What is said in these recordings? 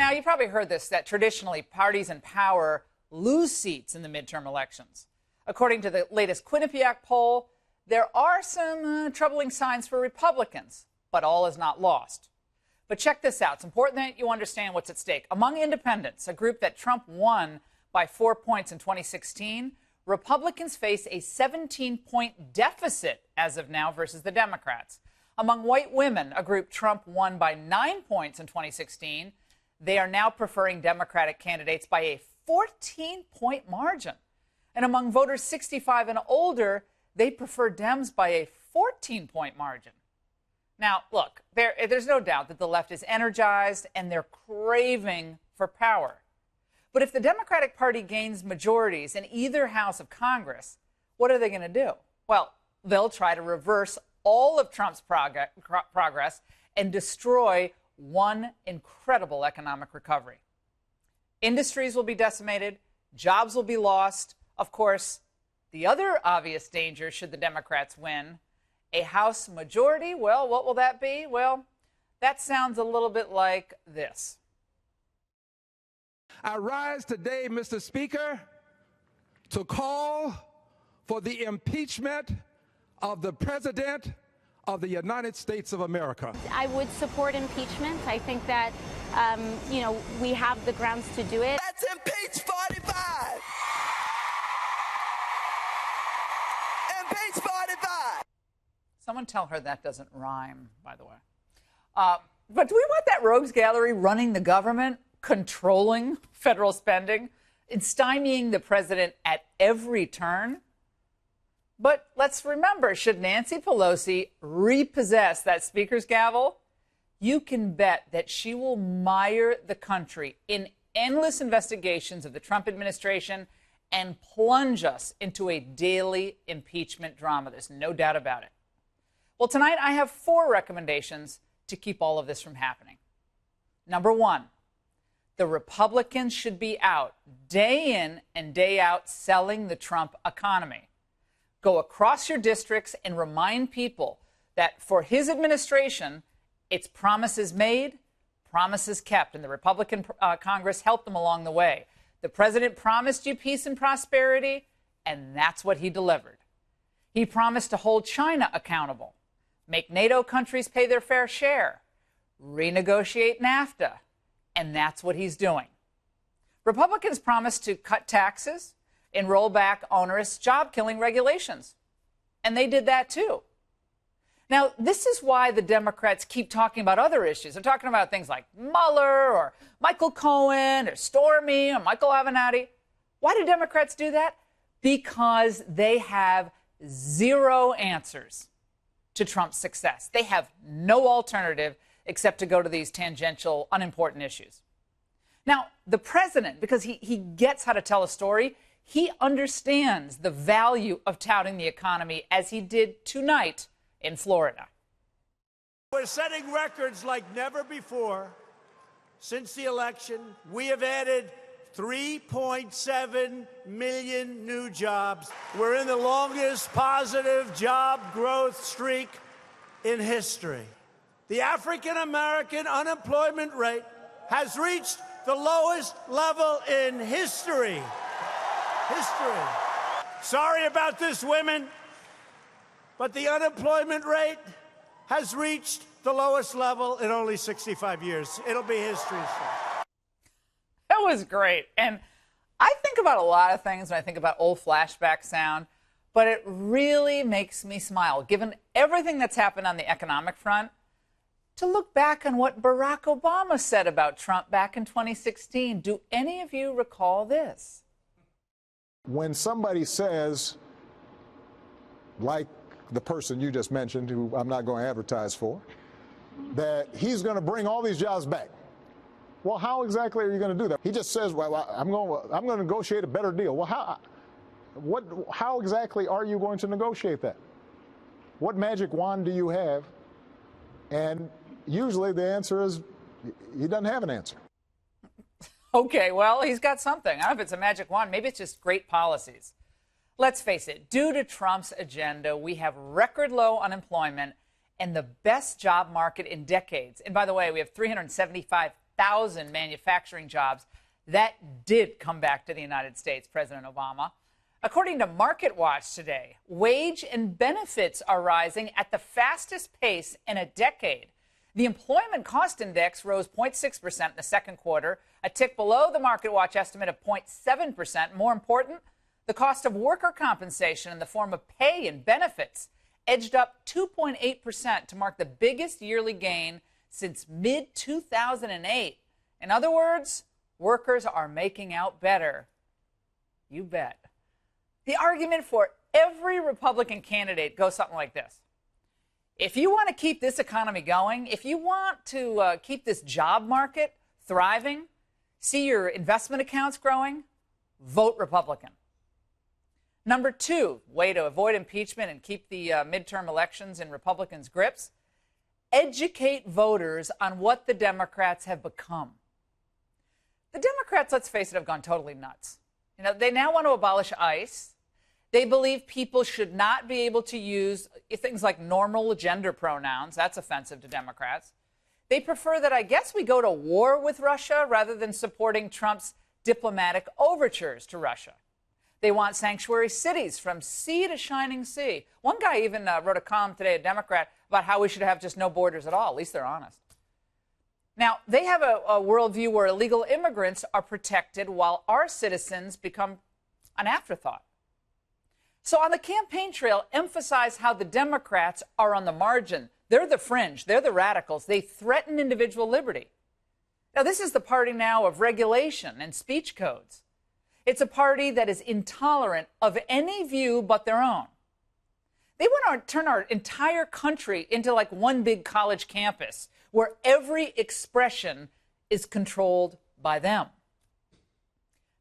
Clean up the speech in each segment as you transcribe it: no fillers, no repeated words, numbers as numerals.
Now, you probably heard this, that traditionally parties in power lose seats in the midterm elections. According to the latest Quinnipiac poll, there are some troubling signs for Republicans, but all is not lost. But check this out. It's important that you understand what's at stake. Among independents, a group that Trump won by 4 points in 2016, Republicans face a 17-point deficit as of now versus the Democrats. Among white women, a group Trump won by 9 points in 2016, they are now preferring Democratic candidates by a 14-point margin. And among voters 65 and older, they prefer Dems by a 14-point margin. Now, look, there's no doubt that the left is energized and they're craving for power. But if the Democratic Party gains majorities in either house of Congress, what are they going to do? Well, they'll try to reverse all of Trump's progress and destroy one incredible economic recovery. Industries will be decimated. Jobs will be lost. Of course, the other obvious danger, should the Democrats win, a House majority, well, what will that be? Well, that sounds a little bit like this. I rise today, Mr. Speaker, to call for the impeachment of the President of the United States of America. I would support impeachment. I think that, we have the grounds to do it. Let's impeach 45! Impeach 45! Someone tell her that doesn't rhyme, by the way. But do we want that rogues gallery running the government, controlling federal spending, and stymieing the president at every turn? But let's remember, should Nancy Pelosi repossess that speaker's gavel, you can bet that she will mire the country in endless investigations of the Trump administration and plunge us into a daily impeachment drama. There's no doubt about it. Well, tonight I have 4 recommendations to keep all of this from happening. Number 1, the Republicans should be out day in and day out selling the Trump economy. Go across your districts and remind people that for his administration, it's promises made, promises kept, and the Republican Congress helped them along the way. The president promised you peace and prosperity, and that's what he delivered. He promised to hold China accountable, make NATO countries pay their fair share, renegotiate NAFTA, and that's what he's doing. Republicans promised to cut taxes and roll back onerous job-killing regulations. And they did that, too. Now, this is why the Democrats keep talking about other issues. They're talking about things like Mueller or Michael Cohen or Stormy or Michael Avenatti. Why do Democrats do that? Because they have zero answers to Trump's success. They have no alternative except to go to these tangential, unimportant issues. Now, the president, because he gets how to tell a story, he understands the value of touting the economy as he did tonight in Florida. We're setting records like never before. Since the election, we have added 3.7 million new jobs. We're in the longest positive job growth streak in history. The African-American unemployment rate has reached the lowest level in history. Sorry about this, women, but the unemployment rate has reached the lowest level in only 65 years. It'll be history. That was great. And I think about a lot of things when I think about old flashback sound, but it really makes me smile, given everything that's happened on the economic front, to look back on what Barack Obama said about Trump back in 2016. Do any of you recall this? When somebody says, like the person you just mentioned, who I'm not going to advertise for, that he's going to bring all these jobs back. Well, how exactly are you going to do that? He just says, well, I'm going to negotiate a better deal. Well, how exactly are you going to negotiate that? What magic wand do you have? And usually the answer is he doesn't have an answer. Okay, well, he's got something. I don't know if it's a magic wand. Maybe it's just great policies. Let's face it, due to Trump's agenda, we have record low unemployment and the best job market in decades. And by the way, we have 100,000 manufacturing jobs that did come back to the United States, President Obama. According to MarketWatch today, wage and benefits are rising at the fastest pace in a decade. The employment cost index rose 0.6% in the second quarter, a tick below the MarketWatch estimate of 0.7%. More important, the cost of worker compensation in the form of pay and benefits edged up 2.8% to mark the biggest yearly gain since mid-2008. In other words, workers are making out better. You bet. The argument for every Republican candidate goes something like this. If you want to keep this economy going, if you want to keep this job market thriving, see your investment accounts growing, vote Republican. Number two, way to avoid impeachment and keep the midterm elections in Republicans' grips, educate voters on what the Democrats have become. The Democrats, let's face it, have gone totally nuts. You know, they now want to abolish ICE. They believe people should not be able to use things like normal gender pronouns. That's offensive to Democrats. They prefer that, I guess, we go to war with Russia rather than supporting Trump's diplomatic overtures to Russia. They want sanctuary cities from sea to shining sea. One guy even wrote a column today, a Democrat, about how we should have just no borders at all. At least they're honest. Now, they have a worldview where illegal immigrants are protected while our citizens become an afterthought. So on the campaign trail, emphasize how the Democrats are on the margin. They're the fringe. They're the radicals. They threaten individual liberty. Now, this is the party now of regulation and speech codes. It's a party that is intolerant of any view but their own. They want to turn our entire country into like one big college campus where every expression is controlled by them.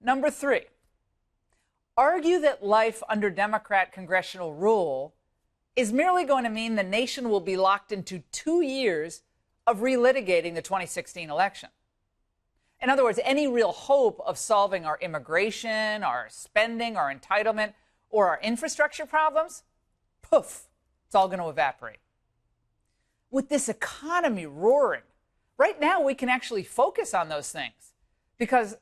Number three, argue that life under Democrat congressional rule is merely going to mean the nation will be locked into 2 years of relitigating the 2016 election. In other words, any real hope of solving our immigration, our spending, our entitlement, or our infrastructure problems, poof, it's all going to evaporate. With this economy roaring, right now we can actually focus on those things because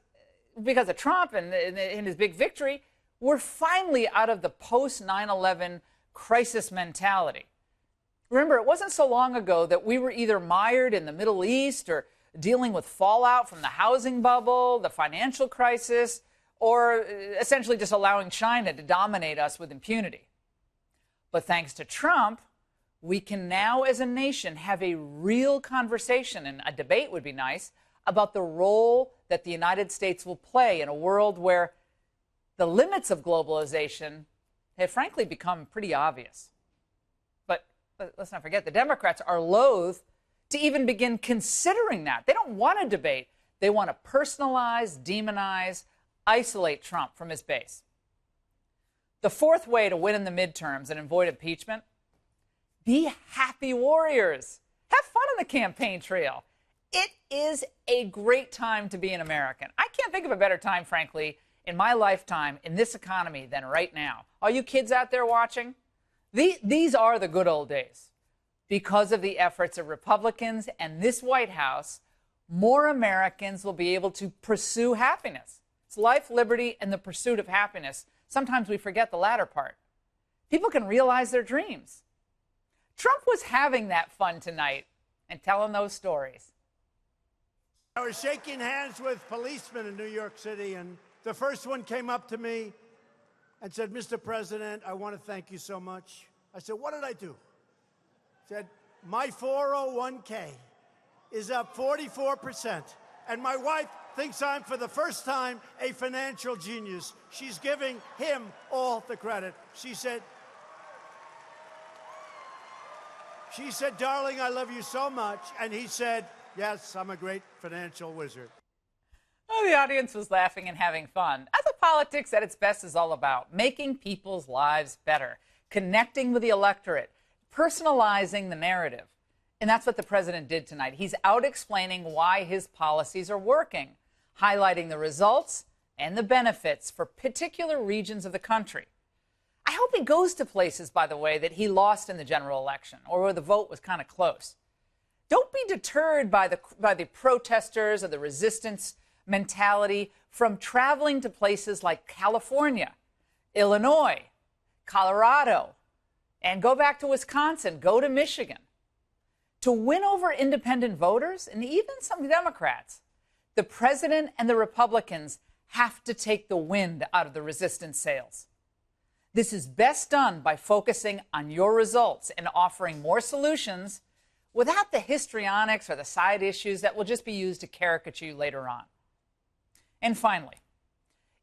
of Trump and his big victory. We're finally out of the post-9/11 crisis mentality. Remember, it wasn't so long ago that we were either mired in the Middle East or dealing with fallout from the housing bubble, the financial crisis, or essentially just allowing China to dominate us with impunity. But thanks to Trump, we can now as a nation have a real conversation, and a debate would be nice, about the role that the United States will play in a world where the limits of globalization have frankly become pretty obvious. But let's not forget, the Democrats are loath to even begin considering that. They don't want to debate. They want to personalize, demonize, isolate Trump from his base. The fourth way to win in the midterms and avoid impeachment, be happy warriors. Have fun on the campaign trail. It is a great time to be an American. I can't think of a better time, frankly, in my lifetime in this economy than right now. All you kids out there watching, these are the good old days. Because of the efforts of Republicans and this White House, more Americans will be able to pursue happiness. It's life, liberty, and the pursuit of happiness. Sometimes we forget the latter part. People can realize their dreams. Trump was having that fun tonight and telling those stories. I was shaking hands with policemen in New York City, and the first one came up to me and said, "Mr. President, I want to thank you so much." I said, "What did I do?" He said, "My 401k is up 44%, and my wife thinks I'm, for the first time, a financial genius. She's giving him all the credit." She said, "Darling, I love you so much." And he said, "Yes, I'm a great financial wizard." Oh, the audience was laughing and having fun. That's what politics at its best is all about, making people's lives better, connecting with the electorate, personalizing the narrative. And that's what the president did tonight. He's out explaining why his policies are working, highlighting the results and the benefits for particular regions of the country. I hope he goes to places, by the way, that he lost in the general election or where the vote was kind of close. Don't be deterred by the protesters or the resistance mentality from traveling to places like California, Illinois, Colorado, and go back to Wisconsin, go to Michigan. To win over independent voters and even some Democrats, the president and the Republicans have to take the wind out of the resistance sails. This is best done by focusing on your results and offering more solutions without the histrionics or the side issues that will just be used to caricature you later on. And finally,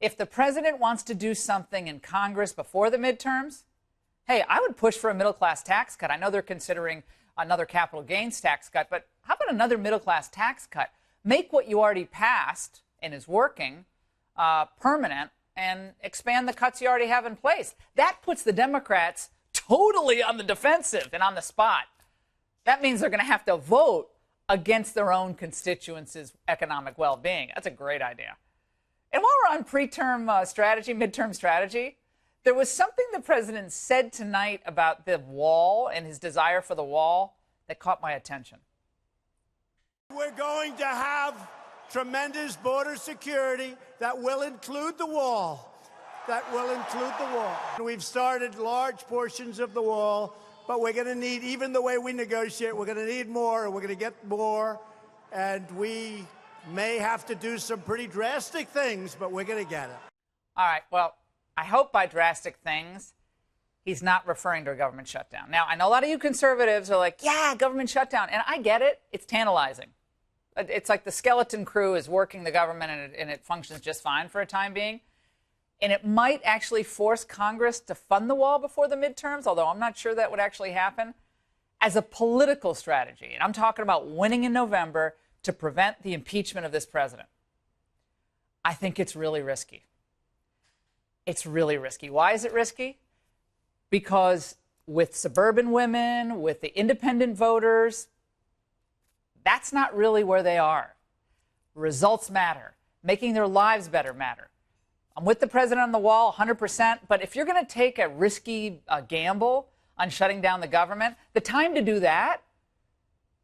if the president wants to do something in Congress before the midterms, hey, I would push for a middle-class tax cut. I know they're considering another capital gains tax cut, but how about another middle-class tax cut? Make what you already passed and is working permanent and expand the cuts you already have in place. That puts the Democrats totally on the defensive and on the spot. That means they're going to have to vote against their own constituents' economic well-being. That's a great idea. And while we're on midterm strategy, there was something the president said tonight about the wall and his desire for the wall that caught my attention. We're going to have tremendous border security that will include the wall. We've started large portions of the wall, but we're going to need, even the way we negotiate, we're going to need more, and we're going to get more, and we may have to do some pretty drastic things, but we're going to get it. All right, well, I hope by drastic things, he's not referring to a government shutdown. Now, I know a lot of you conservatives are like, yeah, government shutdown, and I get it. It's tantalizing. It's like the skeleton crew is working the government and it functions just fine for a time being. And it might actually force Congress to fund the wall before the midterms, although I'm not sure that would actually happen, as a political strategy. And I'm talking about winning in November to prevent the impeachment of this president. I think it's really risky. It's really risky. Why is it risky? Because with suburban women, with the independent voters, that's not really where they are. Results matter. Making their lives better matter. I'm with the president on the wall 100%, but if you're going to take a risky gamble on shutting down the government, the time to do that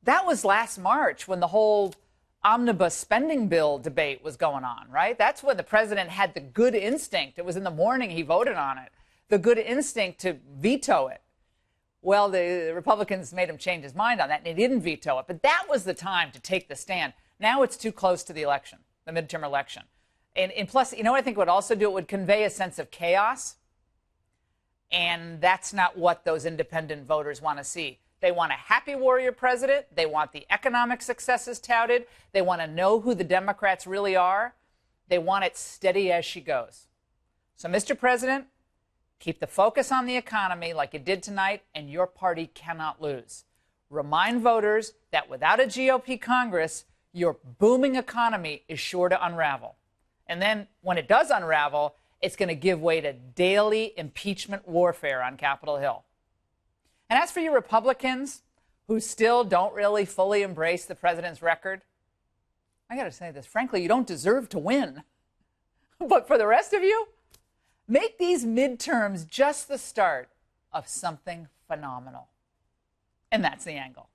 was last March when the whole omnibus spending bill debate was going on, right? That's when the president had the good instinct. It was in the morning he voted on it. The good instinct to veto it. Well, the Republicans made him change his mind on that, and he didn't veto it. But that was the time to take the stand. Now it's too close to the election, the midterm election. And plus, you know what I think it would also do? It would convey a sense of chaos. And that's not what those independent voters want to see. They want a happy warrior president. They want the economic successes touted. They want to know who the Democrats really are. They want it steady as she goes. So, Mr. President, keep the focus on the economy like you did tonight, and your party cannot lose. Remind voters that without a GOP Congress, your booming economy is sure to unravel. And then when it does unravel, it's going to give way to daily impeachment warfare on Capitol Hill. And as for you Republicans who still don't really fully embrace the president's record, I got to say this, frankly, you don't deserve to win. But for the rest of you, make these midterms just the start of something phenomenal. And that's The Angle.